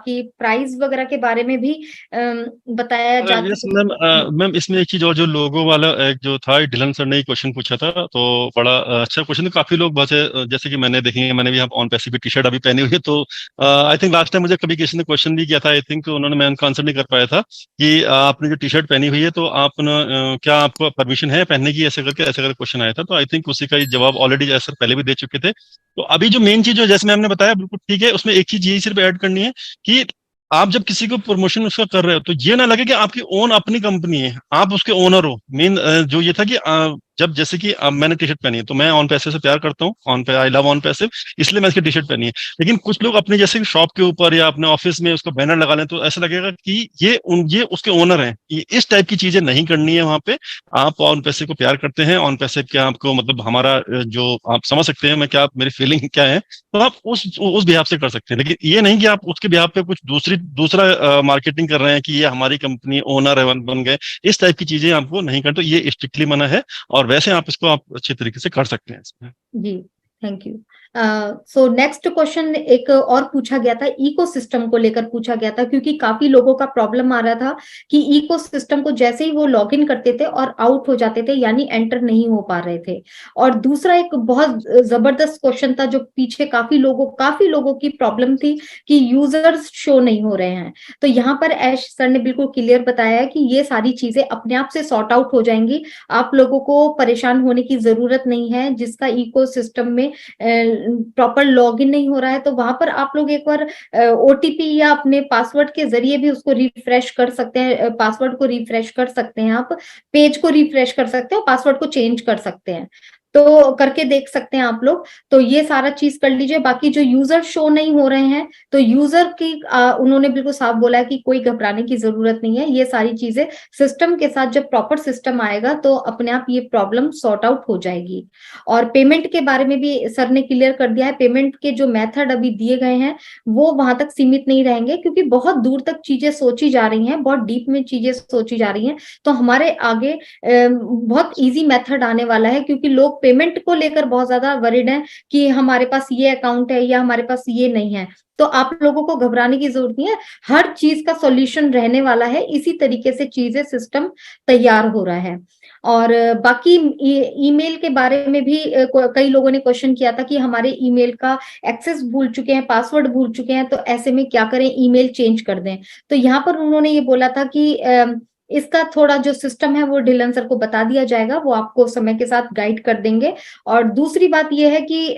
बाकी प्राइस वगैरह के बारे में भी बताया जा यस चुका मैम। है। मैम इसमें एक चीज और, जो लोगो वाला एक जो था, डिलन सर ने क्वेश्चन पूछा था, तो बड़ा अच्छा क्वेश्चन। काफी लोग वैसे जैसे कि मैंने देखी है, मैंने भी यहाँ ऑन पैसे की टी शर्ट अभी पहनी हुई है, तो आई थिंक लास्ट टाइम मुझे कभी किसी ने क्वेश्चन भी किया था, आई थिंक उन्होंने, मैं उनका आंसर नहीं कर पाया था कि आपने जो टी शर्ट पहनी हुई है तो आप क्या आपको परमिशन है पहनने की, ऐसे करके क्वेश्चन आया था। तो आई थिंक उसी का ही जवाब ऑलरेडी सर पहले भी दे चुके थे। तो अभी जो मेन चीज, जो जैसे मैम ने बताया, बिल्कुल ठीक है। उसमें एक चीज यही सिर्फ ऐड करनी है कि आप जब किसी को प्रमोशन उसका कर रहे हो, तो ये ना लगे कि आपकी ओन अपनी कंपनी है, आप उसके ओनर हो। मेन जो ये था कि जब जैसे कि अब मैंने टी शर्ट पहनी है, तो मैं ऑन पैसे से प्यार करता हूँ, ऑन पे आई लव ऑन पैसे, इसलिए मैं इसकी टी शर्ट पहनी है। लेकिन कुछ लोग अपने जैसे शॉप के ऊपर या अपने ऑफिस में उसका बैनर लगा लें, तो ऐसा लगेगा कि ये उसके ओनर हैं। इस टाइप की चीजें नहीं करनी है वहां पे। आप ऑन पैसे को प्यार करते हैं, ऑन पैसे क्या आपको मतलब हमारा जो आप समझ सकते हैं मैं क्या, मेरी फीलिंग क्या है, तो आप उस बिहाफ से कर सकते हैं। लेकिन ये नहीं कि आप उसके बिहाफ पे कुछ दूसरा मार्केटिंग कर रहे हैं कि ये हमारी कंपनी ओनर है, बन गए। इस टाइप की चीजें आपको नहीं करते, तो ये स्ट्रिक्टली मना है। और वैसे आप इसको आप अच्छे तरीके से कर सकते हैं इसमें। जी, thank you. So next question एक और पूछा गया था, इकोसिस्टम को लेकर पूछा गया था, क्योंकि काफी लोगों का प्रॉब्लम आ रहा था कि इकोसिस्टम को जैसे ही वो लॉगिन करते थे और आउट हो जाते थे, यानी एंटर नहीं हो पा रहे थे। और दूसरा एक बहुत जबरदस्त क्वेश्चन था जो पीछे काफी लोगों की प्रॉब्लम थी कि यूजर्स शो नहीं हो रहे हैं। तो यहाँ पर ऐश सर ने बिल्कुल क्लियर बताया है कि ये सारी चीजें अपने आप से सॉर्ट आउट हो जाएंगी, आप लोगों को परेशान होने की जरूरत नहीं है। जिसका इकोसिस्टम में प्रॉपर लॉगिन नहीं हो रहा है, तो वहां पर आप लोग एक बार ओटीपी या अपने पासवर्ड के जरिए भी उसको रिफ्रेश कर सकते हैं, पासवर्ड को रिफ्रेश कर सकते हैं, आप पेज को रिफ्रेश कर सकते हैं और पासवर्ड को चेंज कर सकते हैं। तो करके देख सकते हैं आप लोग। तो ये सारा चीज कर लीजिए। बाकी जो यूजर शो नहीं हो रहे हैं, तो यूजर की उन्होंने बिल्कुल साफ बोला है कि कोई घबराने की जरूरत नहीं है। ये सारी चीजें सिस्टम के साथ, जब प्रॉपर सिस्टम आएगा तो अपने आप ये प्रॉब्लम सॉर्ट आउट हो जाएगी। और पेमेंट के बारे में भी सर ने क्लियर कर दिया है। पेमेंट के जो मेथड अभी दिए गए हैं वो वहां तक सीमित नहीं रहेंगे, क्योंकि बहुत दूर तक चीजें सोची जा रही हैं, बहुत डीप में चीजें सोची जा रही हैं। तो हमारे आगे बहुत इजी मेथड आने वाला है, क्योंकि लोग पेमेंट को लेकर बहुत ज्यादा वरिड हैं कि हमारे पास ये अकाउंट है या हमारे पास ये नहीं है। तो आप लोगों को घबराने की जरूरत नहीं है, हर चीज का सॉल्यूशन रहने वाला है। इसी तरीके से चीजें सिस्टम तैयार हो रहा है। और बाकी ईमेल के बारे में भी कई लोगों ने क्वेश्चन किया था कि हमारे ईमेल का एक्सेस भूल चुके हैं, पासवर्ड भूल चुके हैं, तो ऐसे में क्या करें, ईमेल चेंज कर दें। तो यहाँ पर उन्होंने ये बोला था कि इसका थोड़ा जो सिस्टम है वो ढिलन सर को बता दिया जाएगा, वो आपको समय के साथ गाइड कर देंगे। और दूसरी बात ये है कि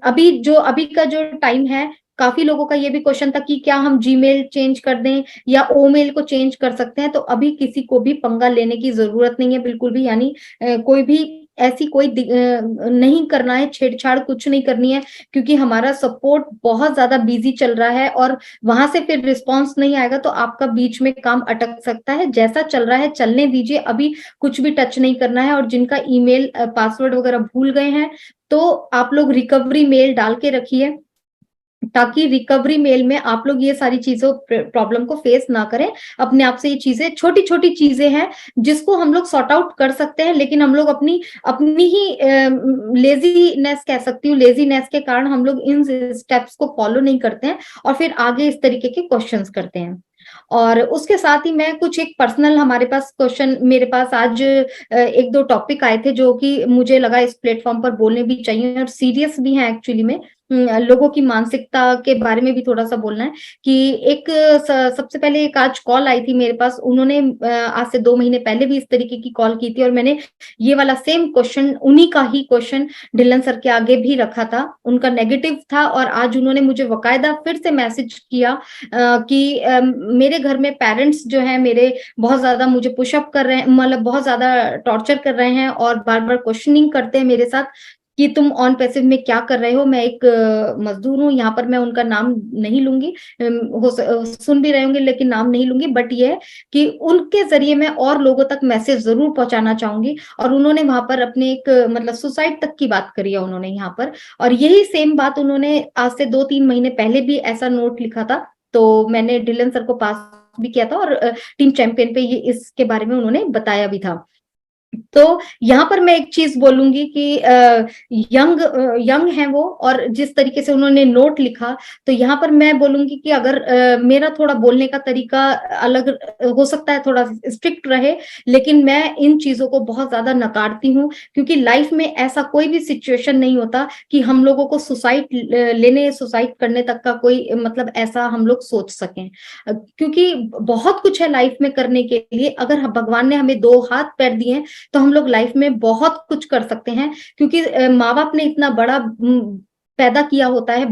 अभी का जो टाइम है, काफी लोगों का ये भी क्वेश्चन था कि क्या हम जीमेल चेंज कर दें या ओमेल को चेंज कर सकते हैं। तो अभी किसी को भी पंगा लेने की जरूरत नहीं है बिल्कुल भी, यानी कोई भी ऐसी नहीं करना है, छेड़छाड़ कुछ नहीं करनी है, क्योंकि हमारा सपोर्ट बहुत ज्यादा बिजी चल रहा है और वहां से फिर रिस्पांस नहीं आएगा तो आपका बीच में काम अटक सकता है। जैसा चल रहा है चलने दीजिए, अभी कुछ भी टच नहीं करना है। और जिनका ईमेल पासवर्ड वगैरह भूल गए हैं, तो आप लोग रिकवरी मेल डाल के रखिए, ताकि रिकवरी मेल में आप लोग ये सारी चीजों प्रॉब्लम को फेस ना करें। अपने आप से ये चीजें, छोटी छोटी चीजें हैं जिसको हम लोग सॉर्ट आउट कर सकते हैं, लेकिन हम लोग अपनी अपनी ही लेजीनेस कह सकती हूँ, लेजीनेस के कारण हम लोग इन स्टेप्स को फॉलो नहीं करते हैं और फिर आगे इस तरीके के क्वेश्चंस करते हैं। और उसके साथ ही मैं कुछ एक पर्सनल, हमारे पास क्वेश्चन, मेरे पास आज एक दो टॉपिक आए थे जो कि मुझे लगा इस प्लेटफॉर्म पर बोलने भी चाहिए और सीरियस भी हैं एक्चुअली में। लोगों की मानसिकता के बारे में भी थोड़ा सा बोलना है कि एक सबसे पहले एक आज कॉल आई थी मेरे पास। उन्होंने आज से 2 महीने पहले भी इस तरीके की कॉल की थी और मैंने ये वाला सेम क्वेश्चन, उन्हीं का ही क्वेश्चन ढिल्लन सर के आगे भी रखा था। उनका नेगेटिव था और आज उन्होंने मुझे बकायदा फिर से मैसेज किया कि मेरे घर में पेरेंट्स जो है मेरे बहुत ज्यादा मुझे पुशअप कर रहे हैं, मतलब बहुत ज्यादा टॉर्चर कर रहे हैं और बार बार क्वेश्चनिंग करते हैं मेरे साथ कि तुम ऑन पैसिव में क्या कर रहे हो। मैं एक मजदूर हूँ, यहाँ पर मैं उनका नाम नहीं लूंगी, सुन भी रहे होंगे लेकिन नाम नहीं लूंगी। बट ये है कि उनके जरिए मैं और लोगों तक मैसेज जरूर पहुंचाना चाहूंगी। और उन्होंने वहां पर अपने एक मतलब सुसाइड तक की बात करी है उन्होंने यहाँ पर। और यही सेम बात उन्होंने आज से 2-3 महीने पहले भी ऐसा नोट लिखा था, तो मैंने ढिल्लन सर को पास भी किया था और टीम चैंपियन पे ये इसके बारे में उन्होंने बताया भी था। तो यहाँ पर मैं एक चीज बोलूंगी कि यंग यंग है वो, और जिस तरीके से उन्होंने नोट लिखा, तो यहाँ पर मैं बोलूंगी कि अगर मेरा थोड़ा बोलने का तरीका अलग हो सकता है, थोड़ा स्ट्रिक्ट रहे, लेकिन मैं इन चीजों को बहुत ज्यादा नकारती हूँ, क्योंकि लाइफ में ऐसा कोई भी सिचुएशन नहीं होता कि हम लोगों को सुसाइड करने तक का कोई मतलब ऐसा हम लोग सोच सकें, क्योंकि बहुत कुछ है लाइफ में करने के लिए। अगर भगवान ने हमें दो हाथ पैर दिए हैं, तो हम लोग लाइफ में बहुत कुछ कर सकते हैं, क्योंकि माँ बाप ने इतना बड़ा पैदा किया होता है,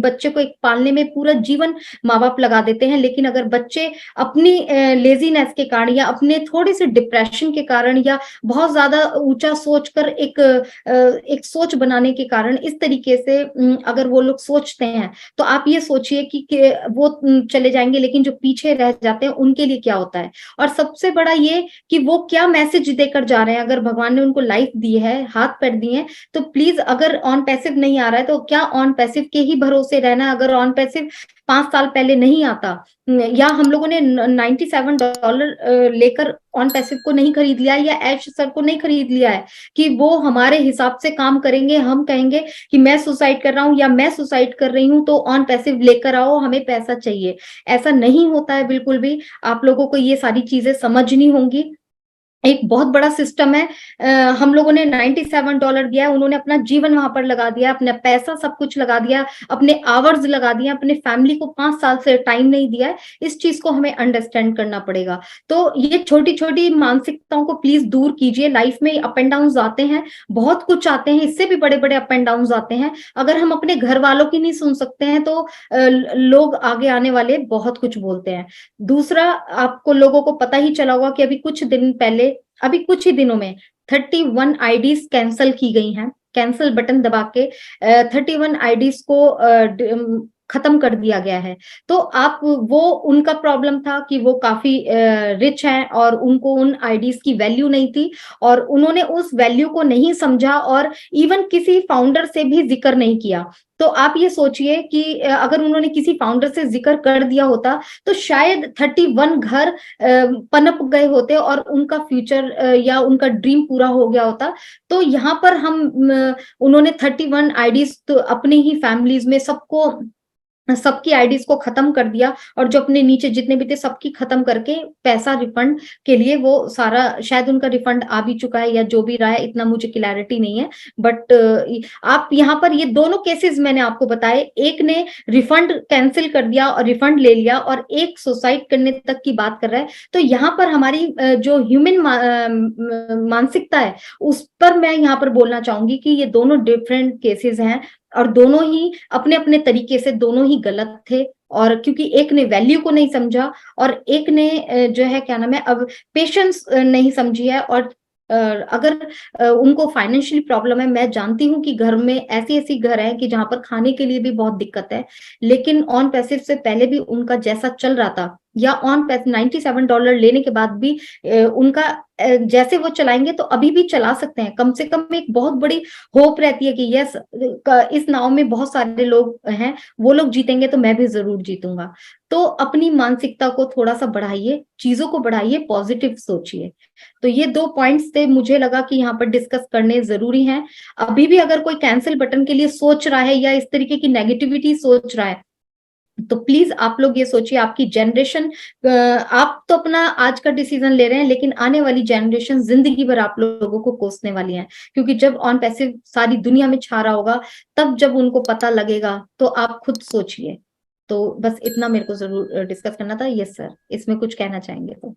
बच्चे को एक पालने में पूरा जीवन माँ बाप लगा देते हैं, लेकिन अगर बच्चे अपनी लेजीनेस के कारण या अपने थोड़े से डिप्रेशन के कारण या बहुत ज्यादा ऊंचा सोचकर एक सोच बनाने के कारण इस तरीके से अगर वो लोग सोचते हैं, तो आप ये सोचिए कि वो चले जाएंगे, लेकिन जो पीछे रह जाते हैं उनके लिए क्या होता है। और सबसे बड़ा ये कि वो क्या मैसेज देकर जा रहे हैं। अगर भगवान ने उनको लाइफ दी है, हाथ पैर दिए हैं, तो प्लीज, अगर ऑन पैसिव नहीं आ रहा है तो क्या ऑन पैसिव के ही भरोसे रहना है। अगर ऑन पैसिव 5 साल पहले नहीं आता, या हम लोगों ने $97 लेकर ऑन पैसिव को नहीं खरीद लिया, या ऐश सर को नहीं खरीद लिया है कि वो हमारे हिसाब से काम करेंगे, हम कहेंगे कि मैं सुसाइड कर रहा हूं या मैं सुसाइड कर रही हूं, तो ऑन पैसिव लेकर आओ, हमें पैसा चाहिए। ऐसा नहीं होता है बिल्कुल भी। आप लोगों को ये सारी चीजें समझनी होंगी। एक बहुत बड़ा सिस्टम है। हम लोगों ने $97 दिया है, उन्होंने अपना जीवन वहां पर लगा दिया, अपना पैसा सब कुछ लगा दिया, अपने आवर्स लगा दिया, अपने फैमिली को 5 साल से टाइम नहीं दिया है। इस चीज को हमें अंडरस्टैंड करना पड़ेगा। तो ये छोटी छोटी मानसिकताओं को प्लीज दूर कीजिए। लाइफ में अप एंड डाउन आते हैं, बहुत कुछ आते हैं, इससे भी बड़े बड़े अप एंड डाउन आते हैं। अगर हम अपने घर वालों की नहीं सुन सकते हैं, तो लोग आगे आने वाले बहुत कुछ बोलते हैं। दूसरा, आपको लोगों को पता ही चला होगा कि अभी कुछ ही दिनों में 31 आईडीज कैंसल की गई हैं। कैंसल बटन दबा के 31 आईडीज को खत्म कर दिया गया है। तो आप, वो उनका प्रॉब्लम था कि वो काफी रिच हैं और उनको उन आईडीज की वैल्यू नहीं थी, और उन्होंने उस वैल्यू को नहीं समझा, और इवन किसी फाउंडर से भी जिक्र नहीं किया। तो आप ये सोचिए कि अगर उन्होंने किसी फाउंडर से जिक्र कर दिया होता, तो शायद 31 घर पनप गए होते और उनका फ्यूचर या उनका ड्रीम पूरा हो गया होता। तो यहाँ पर उन्होंने 31 आईडीज तो अपनी ही फैमिलीज में सबकी आईडीज को खत्म कर दिया, और जो अपने नीचे जितने भी थे सबकी खत्म करके पैसा रिफंड के लिए, वो सारा शायद उनका रिफंड आ भी चुका है या जो भी रहा है, इतना मुझे क्लैरिटी नहीं है। बट आप यहाँ पर ये दोनों केसेस मैंने आपको बताए, एक ने रिफंड कैंसिल कर दिया और रिफंड ले लिया, और एक सुसाइड करने तक की बात कर रहा है। तो यहाँ पर हमारी जो ह्यूमन मानसिकता है, उस पर मैं यहाँ पर बोलना चाहूंगी कि ये दोनों डिफरेंट केसेस हैं, और दोनों ही अपने अपने तरीके से दोनों ही गलत थे। और क्योंकि एक ने वैल्यू को नहीं समझा, और एक ने जो है क्या नाम है, अब पेशेंस नहीं समझी है। और अगर उनको फाइनेंशियली प्रॉब्लम है, मैं जानती हूँ कि घर में ऐसी ऐसी घर है कि जहां पर खाने के लिए भी बहुत दिक्कत है, लेकिन ऑन पैसिव से पहले भी उनका जैसा चल रहा था, या ऑन पैसिव $97 लेने के बाद भी उनका जैसे वो चलाएंगे तो अभी भी चला सकते हैं। कम से कम एक बहुत बड़ी होप रहती है कि यस, इस नाव में बहुत सारे लोग हैं, वो लोग जीतेंगे तो मैं भी जरूर जीतूंगा। तो अपनी मानसिकता को थोड़ा सा बढ़ाइए, चीजों को बढ़ाइए, पॉजिटिव सोचिए। तो ये 2 पॉइंट्स थे, मुझे लगा कि यहाँ पर डिस्कस करने जरूरी हैं। अभी भी अगर कोई कैंसिल बटन के लिए सोच रहा है या इस तरीके की नेगेटिविटी सोच रहा है, तो प्लीज आप लोग ये सोचिए, आपकी जनरेशन, आप तो अपना आज का डिसीजन ले रहे हैं, लेकिन आने वाली जनरेशन जिंदगी भर आप लोगों को कोसने वाली है। क्योंकि जब ऑन पैसिव सारी दुनिया में छा रहा होगा, तब जब उनको पता लगेगा, तो आप खुद सोचिए। तो बस इतना मेरे को जरूर डिस्कस करना था। यस सर, इसमें कुछ कहना चाहेंगे तो?